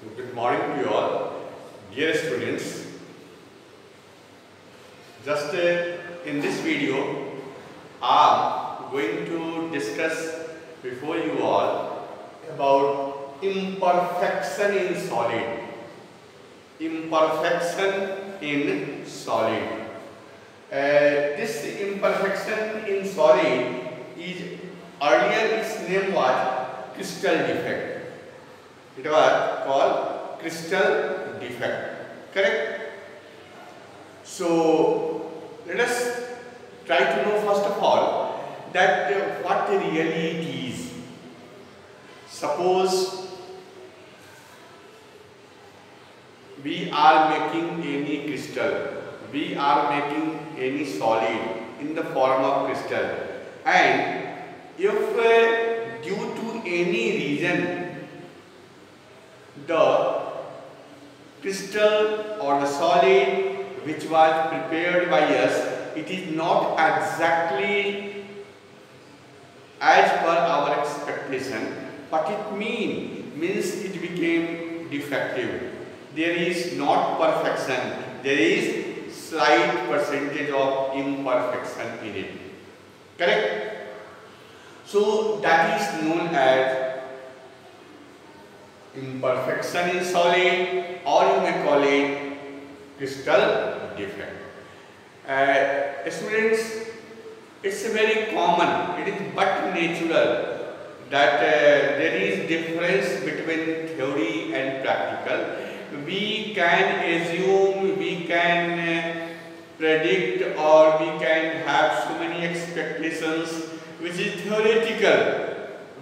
Good morning to you all, dear students. Just in this video, I am going to discuss before you all about imperfection in solid. Imperfection in solid. This imperfection in solid is earlier its name was crystal defect. It was called crystal defect, correct? So let us try to know first of all that what really it is. Suppose we are making any crystal, we are making any solid in the form of crystal, and if due to any reason the crystal or the solid which was prepared by us, it is not exactly as per our expectation. What it means it became defective. There is not perfection, there is slight percentage of imperfection in it, correct? So that is known as imperfection in solid, or you may call it crystal defect. Students, it's very common, it is but natural that there is difference between theory and practical. We can assume, we can predict, or we can have so many expectations which is theoretical.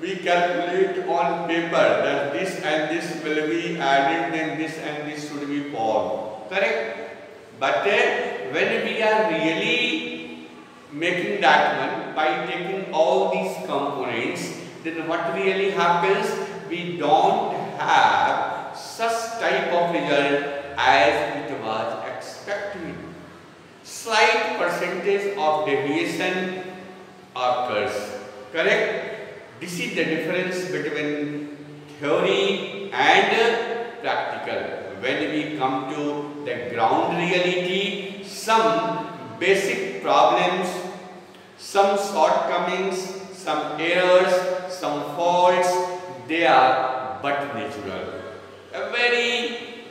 We calculate on paper that this and this will be added, then this and this should be formed, correct? But when we are really making that one by taking all these components, then what really happens? We don't have such type of result as it was expected. Slight percentage of deviation occurs, correct? This is the difference between theory and practical. When we come to the ground reality, some basic problems, some shortcomings, some errors, some faults, they are but natural. A very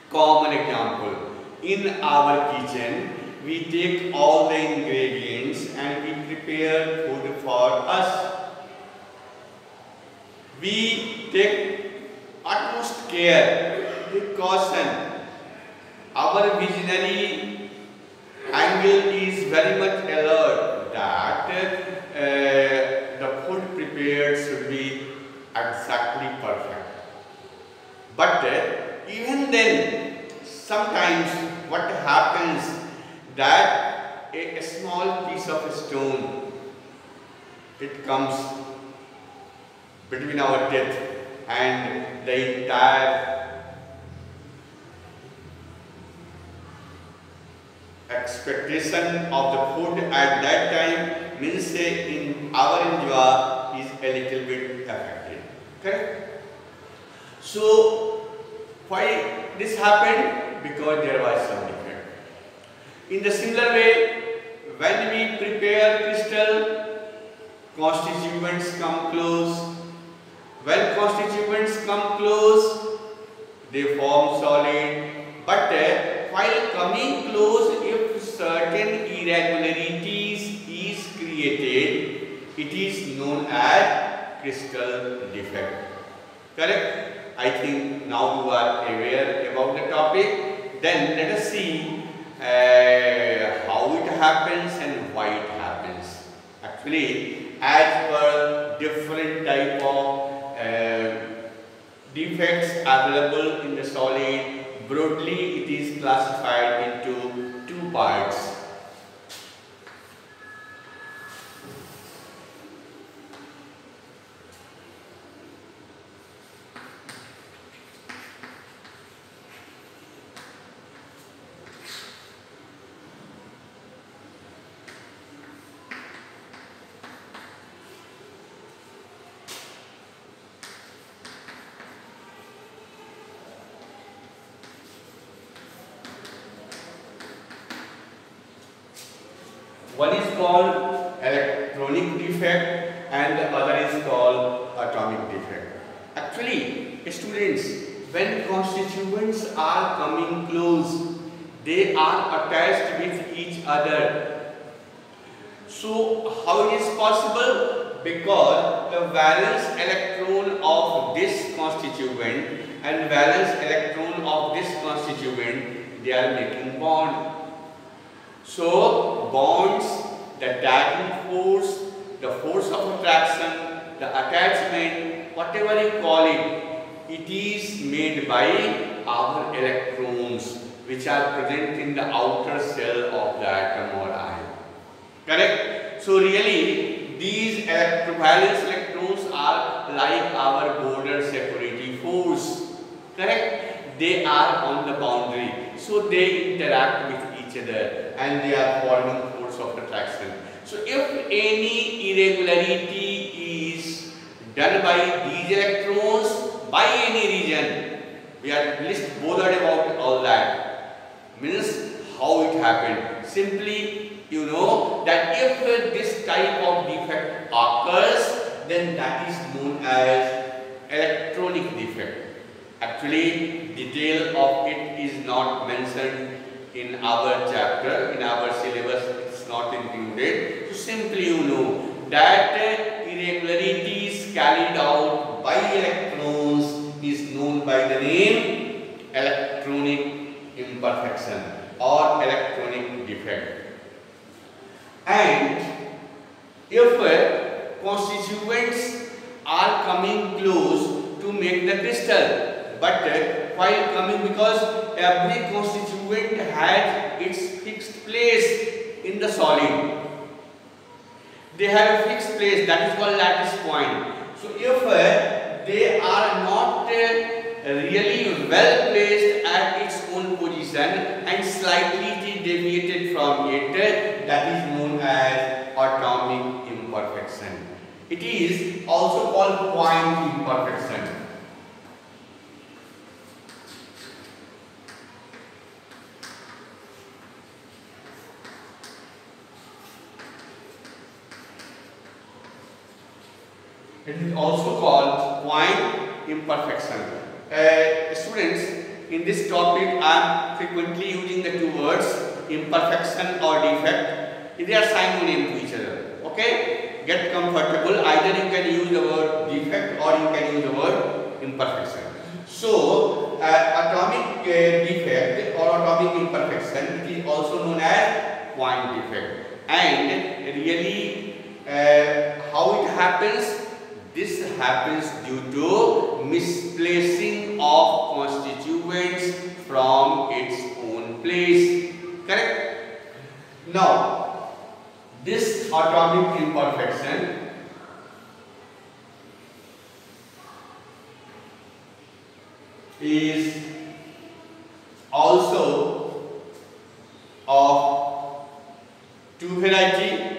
common example, in our kitchen, we take all the ingredients and we prepare food for us. We take utmost care, with caution. Our visionary angle is very much alert that the food prepared should be exactly perfect. But even then, sometimes what happens that a small piece of stone, it comes between our teeth, and the entire expectation of the food at that time means in our enjoy is a little bit affected, correct? So why this happened? Because there was some defect. In the similar way, when we prepare crystal, constituents come close. When constituents come close, they form solid. But while coming close, if certain irregularities is created, it is known as crystal defect. Correct? I think now you are aware about the topic. Then let us see how it happens and why it happens. Actually, as per different type of defects available in the solid, broadly it is classified into two parts. One is called electronic defect and the other is called atomic defect. Actually, students, when constituents are coming close, they are attached with each other. So, how it is possible? Because the valence electron of this constituent and valence electron of this constituent, they are making bond. So, bonds, the dragging force, the force of attraction, the attachment, whatever you call it, it is made by our electrons which are present in the outer shell of the atom or ion. Correct? So, really, these valence electrons are like our border security force. Correct? They are on the boundary. So, they interact with each other and they are forming force of attraction. So, if any irregularity is done by these electrons by any region, we are least bothered about all that. Means how it happened. Simply, you know that if this type of defect occurs, then that is known as electronic defect. Actually, detail of it is not mentioned in our chapter, in our syllabus, it's not included. So simply you know that irregularities carried out by electrons is known by the name electronic imperfection or electronic defect. And if constituents are coming close to make the crystal, but while coming, because every constituent has its fixed place in the solid. They have a fixed place, that is called lattice point. So if they are not really well placed at its own position and slightly deviated from it, that is known as atomic imperfection. It is also called point imperfection. It is also called point imperfection. Students, in this topic I am frequently using the two words imperfection or defect. They are synonym to each other. Okay? Get comfortable. Either you can use the word defect or you can use the word imperfection. So, atomic defect or atomic imperfection, it is also known as point defect. And really, how it happens? This happens due to misplacing of constituents from its own place. Correct? Now, this atomic imperfection is also of two varieties.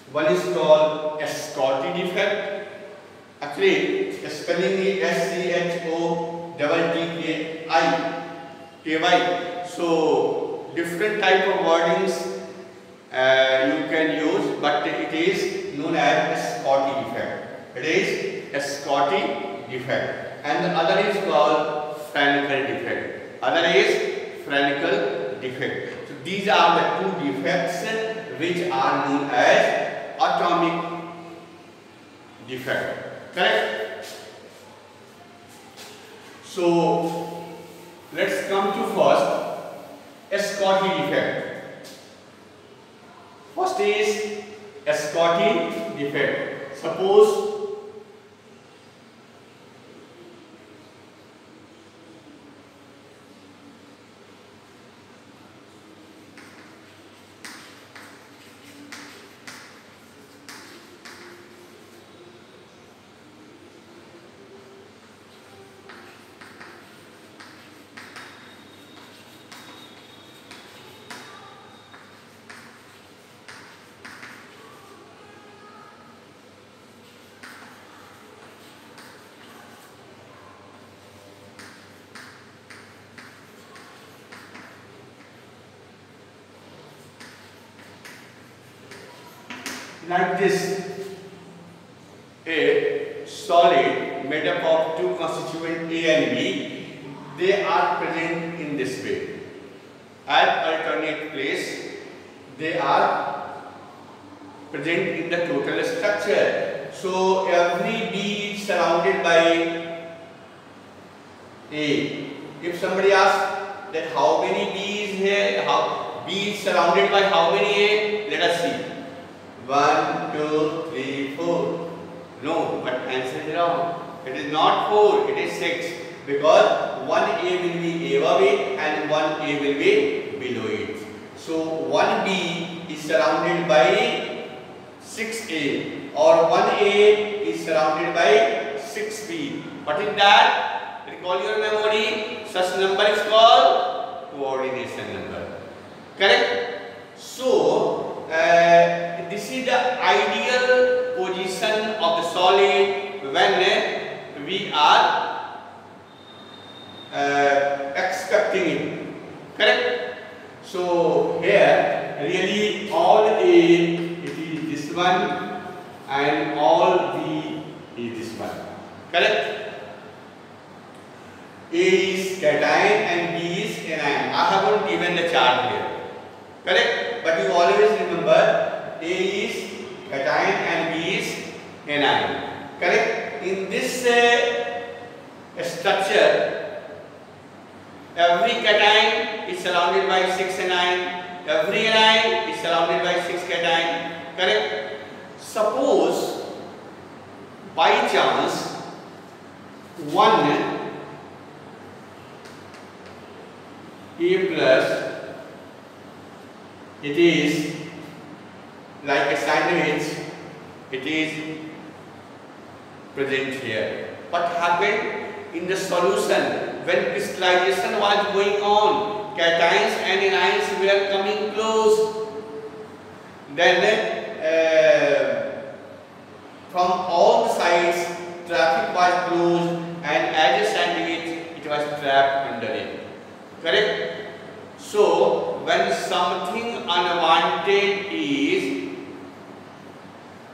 One is called Schottky defect. Actually, spelling is Schottky. So, different type of wordings you can use, but it is known as Schottky defect. It is a Schottky defect. And the other is called Fraenkel defect. Other is Fraenkel defect. So, these are the two defects which are known as atomic defect. Correct? So, let's come to first Schottky defect. First is Schottky defect. Suppose like this. A solid made up of two constituent A and B, they are present in this way. At alternate place, they are present in the total structure. So every B is surrounded by A. If somebody asks that how many B is here, how B is surrounded by how many A, let us see. 1, 2, 3, 4. No, but answer is wrong. It is not 4, it is 6. Because one A will be above it and one A will be below it. So one B is surrounded by 6A or one A is surrounded by 6B. What is that? Recall your memory. Such number is called coordination number. Correct? So this is the ideal position of the solid when we are expecting it. Correct? So here really all A, it is this one, and all B is this one. Correct? A is cation and B is anion. I haven't given the chart here. Correct? But you always remember A is cation and B is anion. Correct? In this structure, every cation is surrounded by 6 anion. Every anion is surrounded by 6 cation. Correct? Suppose by chance one A plus, it is like a sandwich, it is present here. What happened in the solution when crystallization was going on? Cations and anions were coming close. Then from all the sides traffic was closed, and as a sandwich it was trapped under it. Correct? So when something unwanted is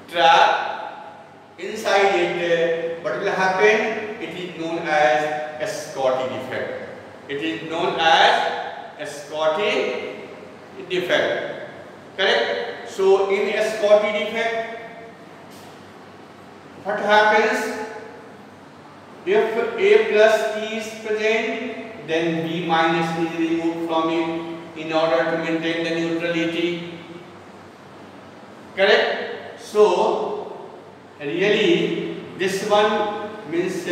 trapped inside it, what will happen? It is known as a Scotty defect. It is known as a Scotty defect. Correct? So in a Scotty defect, what happens? If A plus is present, then B minus is removed from it in order to maintain the neutrality. Correct? So really this one means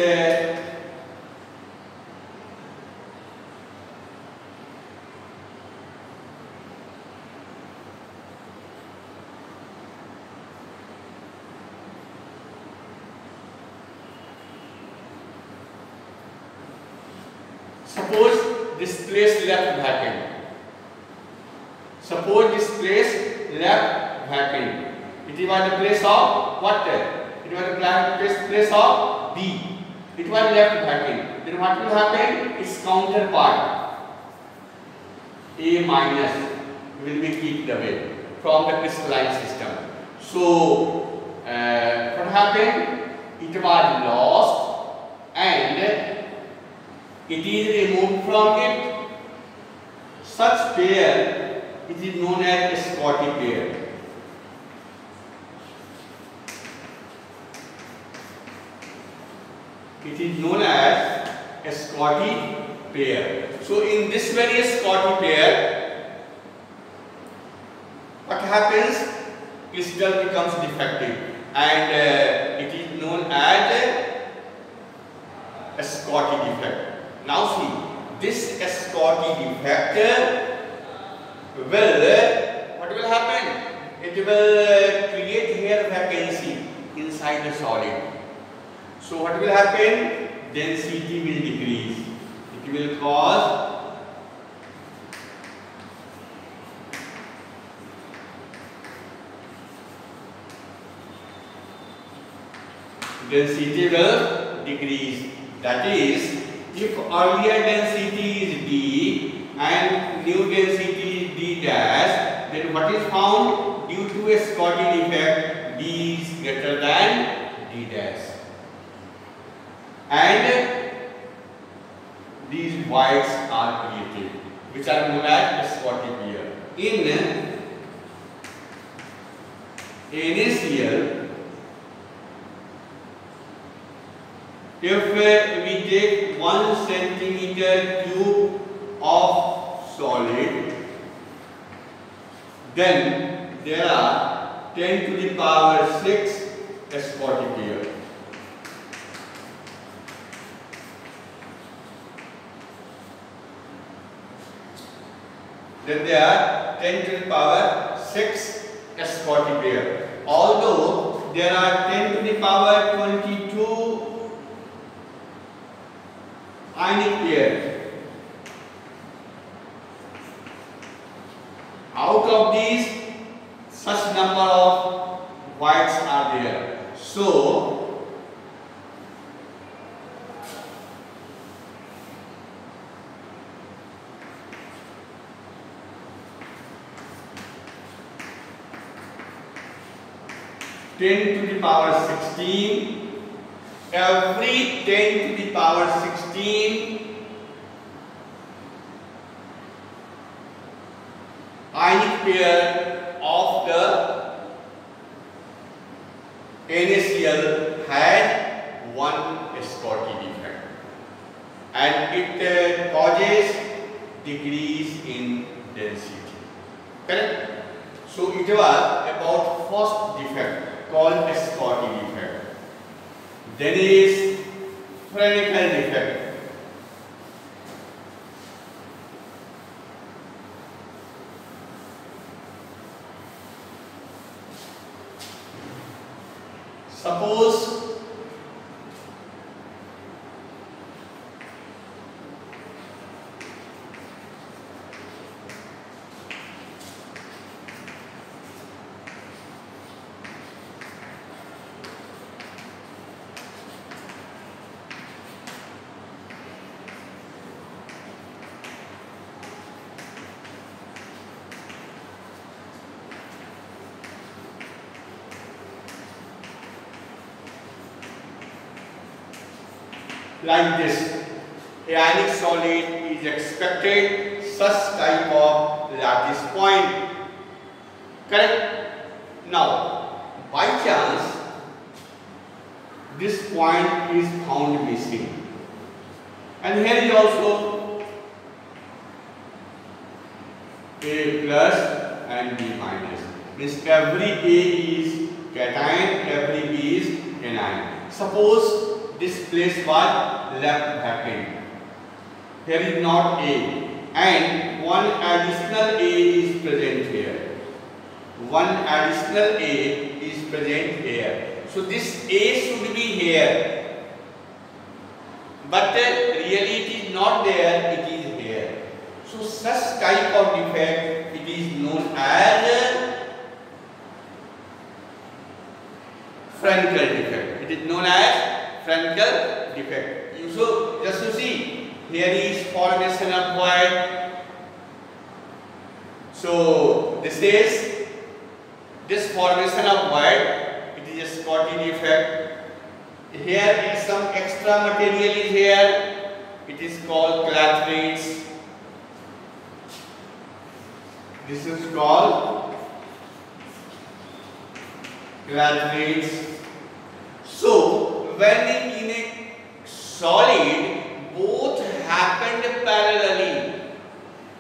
suppose this place left vacant. Suppose this place left vacant. It was the place of what? It was the place of B. It was left vacant. Then what will happen? Its counterpart A minus will be kicked away from the crystalline system. So what happened? It was lost and it is removed from it. Such pair, it is known as a Scotty pair. It is known as a Scotty pair. So in this very Scotty pair, what happens? Crystal becomes defective, and it is known as a Scotty defect. Now see, this Scotty defect will, what will happen? It will create here vacancy inside the solid. So what will happen? Density will decrease. It will cause density will decrease. That is, if earlier density is D and new density D dash, then what is found? Due to a Schottky defect, D is greater than D dash, and these voids are created, which are known as Schottky pair. In NaCl, if we take 1 centimeter cube of solid, then there are 10 to the power 6 Schottky pair. Then there are 10 to the power 6 Schottky pair. Although there are 10 to the power 22 ionic pair, out of these such number of voids are there. So ten to the power 16, every 10 to the power 16 ionic pair of the NaCl had one Schottky defect, and it causes decrease in density. Correct? So it was about first defect called Schottky defect. Then is Frenkel defect. Suppose like this, ionic solid is expected such type of lattice point. Correct? Now, by chance, this point is found missing, and here is also A plus and B minus. Means every A is cation, every B is anion. Suppose this place was left vacant. Here is not A, and one additional A is present here. One additional A is present here. So this A should be here, but really it is not there, it is here. So such type of defect, it is known as Frenkel defect. It is known as Frenkel defect. So just to see, here is formation of void. So this formation of void, it is a Schottky defect. Here is some extra material is here. It is called clathrates. This is called clathrates. So when in a solid, both happened parallelly.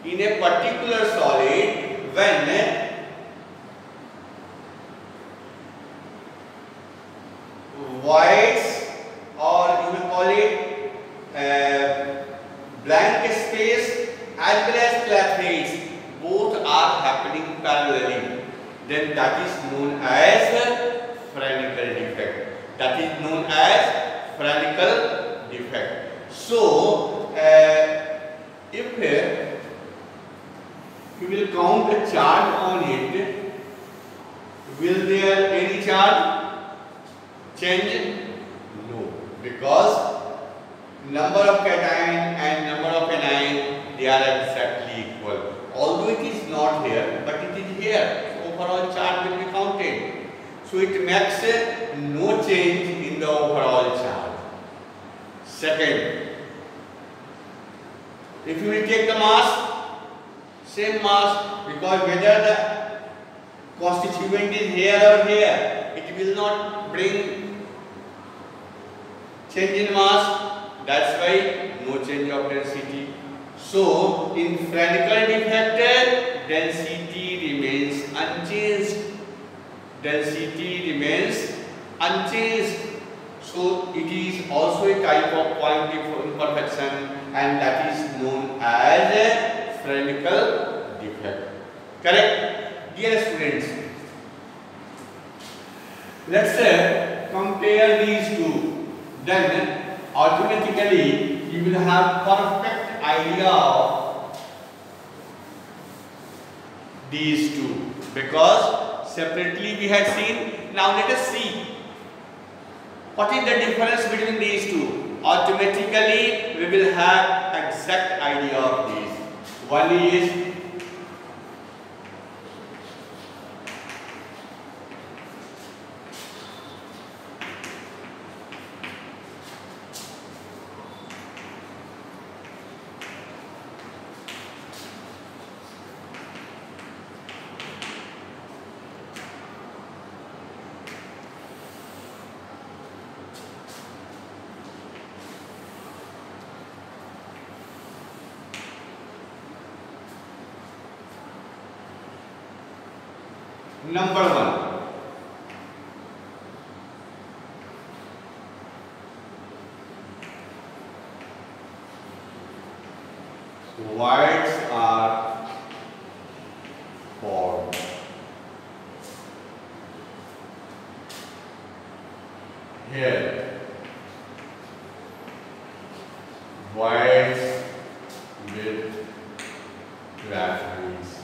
In a particular solid, when voids, or you may call it blank space as well as clathrates, both are happening parallelly, then that is known as Frenkel defect. That is known as Frenkel defect. So, if we will count a charge on it, will there any charge change? No, because number of cation and number of anion, they are exactly equal. Although it is not here, but it is here. So overall charge will be counted. So it makes no change in the overall charge. Second, if you will take the mass, same mass, because whether the constituent is here or here, it will not bring change in mass. That's why no change of density. So in Frenkel defect, density remains unchanged. Density remains unchanged. So it is also a type of point imperfection, and that is known as a Frenkel defect. Correct? Dear students, let's compare these two. Then automatically you will have perfect idea of these two, because separately we had seen. Now let us see what is the difference between these two. Automatically we will have exact idea of these. One is number one. Voids are formed. Here, voids with reference.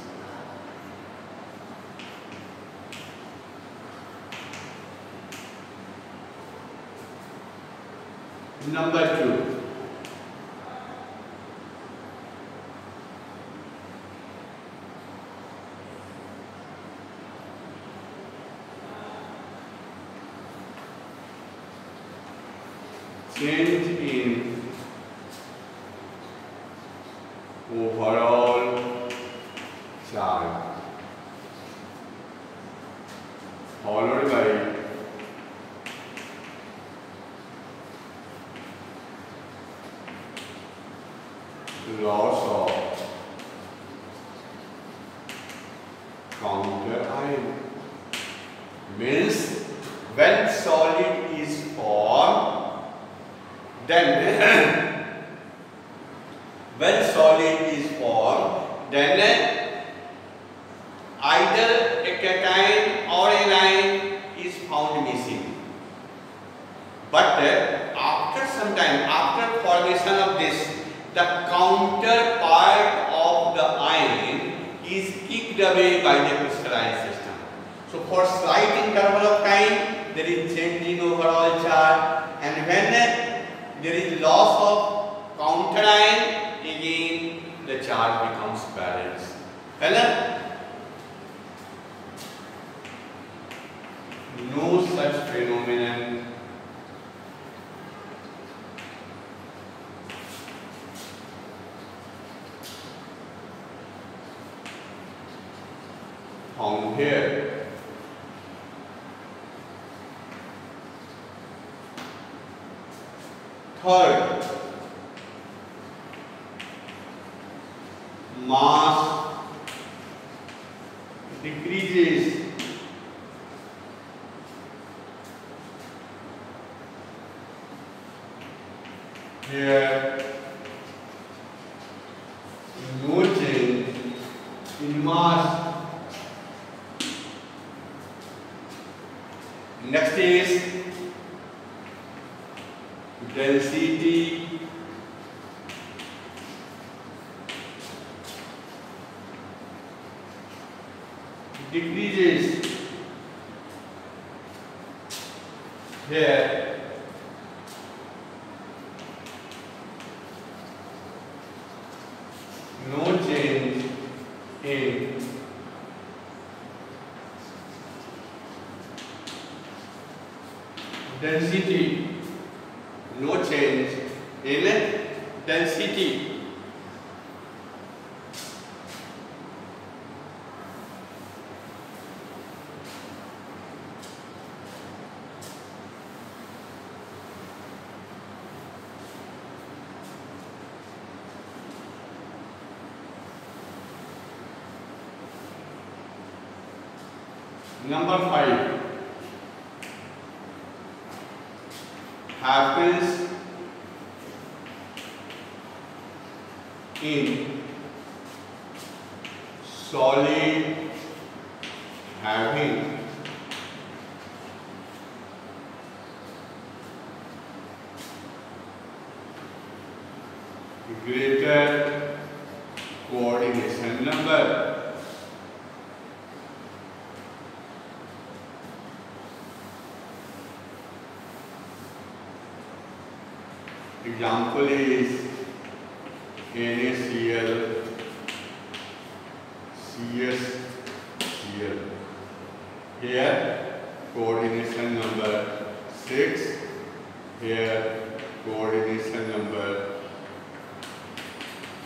Number two. Change in overall charge followed by loss of counter ion. Means when solid is formed, then when solid is formed, then either a cation or a anion is found missing. But after some time, after formation of this, the counterpart of the ion is kicked away by the crystalline system. So for slight interval of time, there is change in overall charge, and when there is loss of counter ion, again the charge becomes balanced. No such phenomenon found here. Third, mass decreases here. No change in mass. Next is density decreases here. density, no change in density. Number 5 happens in solid having greater coordination number. Example is NaCl, CsCl. Here coordination number 6. Here coordination number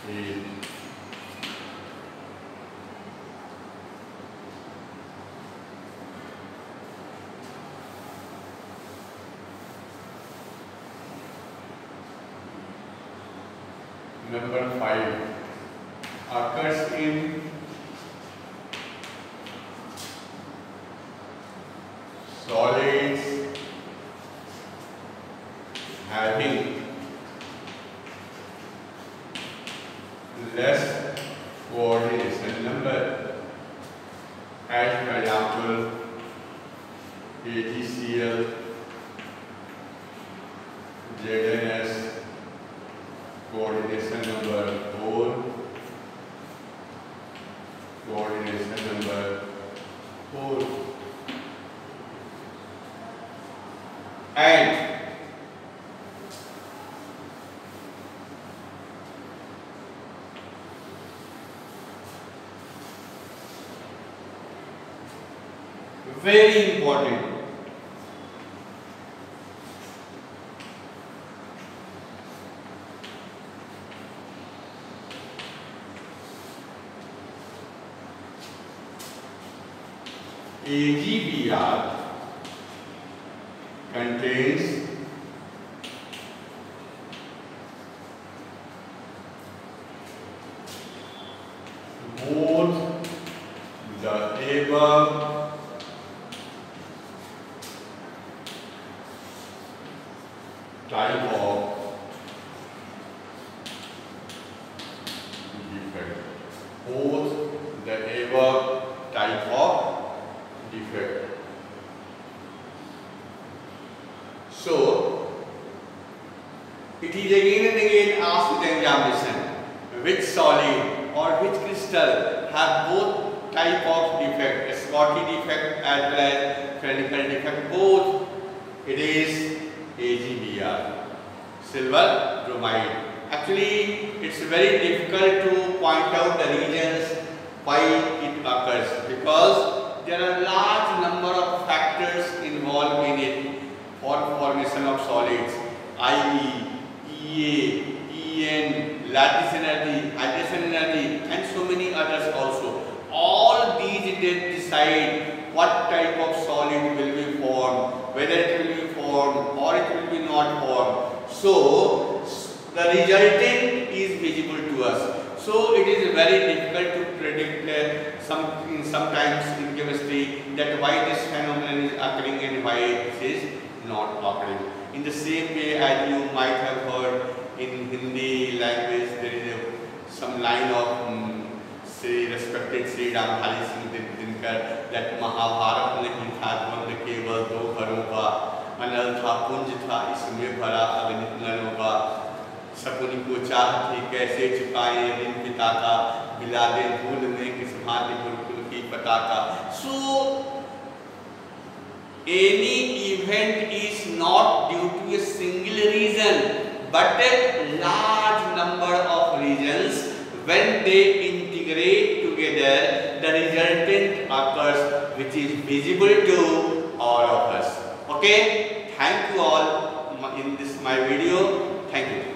8. Number 5 occurs in solids having less coordination number, as for example AgCl, ZnS, coordination number 4, coordination number 4, and very important, AgBr contains both the above type of defect, both the above type of defect. So it is again and again asked in the examination, which solid or which crystal have both type of defect, Schottky defect as well as Kronecker defect, both. It is AgBr, silver bromide. Actually, it's very difficult to point out the reasons why it occurs, because there are large number of factors involved in it for formation of solids, i.e. Ea, En, lattice energy, hydration energy, and so many others also. All these decide what type of solid will be formed, whether it will be formed or it will be not formed. So the resultant is visible to us. So it is very difficult to predict sometimes in chemistry that why this phenomenon is occurring and why it is not occurring. In the same way as you might have heard in Hindi language, there is some line of respected Sri Ramdhari Singh Dinkar that Mahabharat नहीं था द्वंद केवल दो घरों का, अनल था पुंज था इसमें भरा अगणित नरों का, शकुनी को चाह थी कैसे चुकाए ऋण पिता का, बिला दे भूल में किस भांति गुरुकुल की पताका. So any event is not due to a single reason but a large number of reasons. When they integrate together, the resultant occurs which is visible to all of us. Okay? thank you all in this my video. Thank you.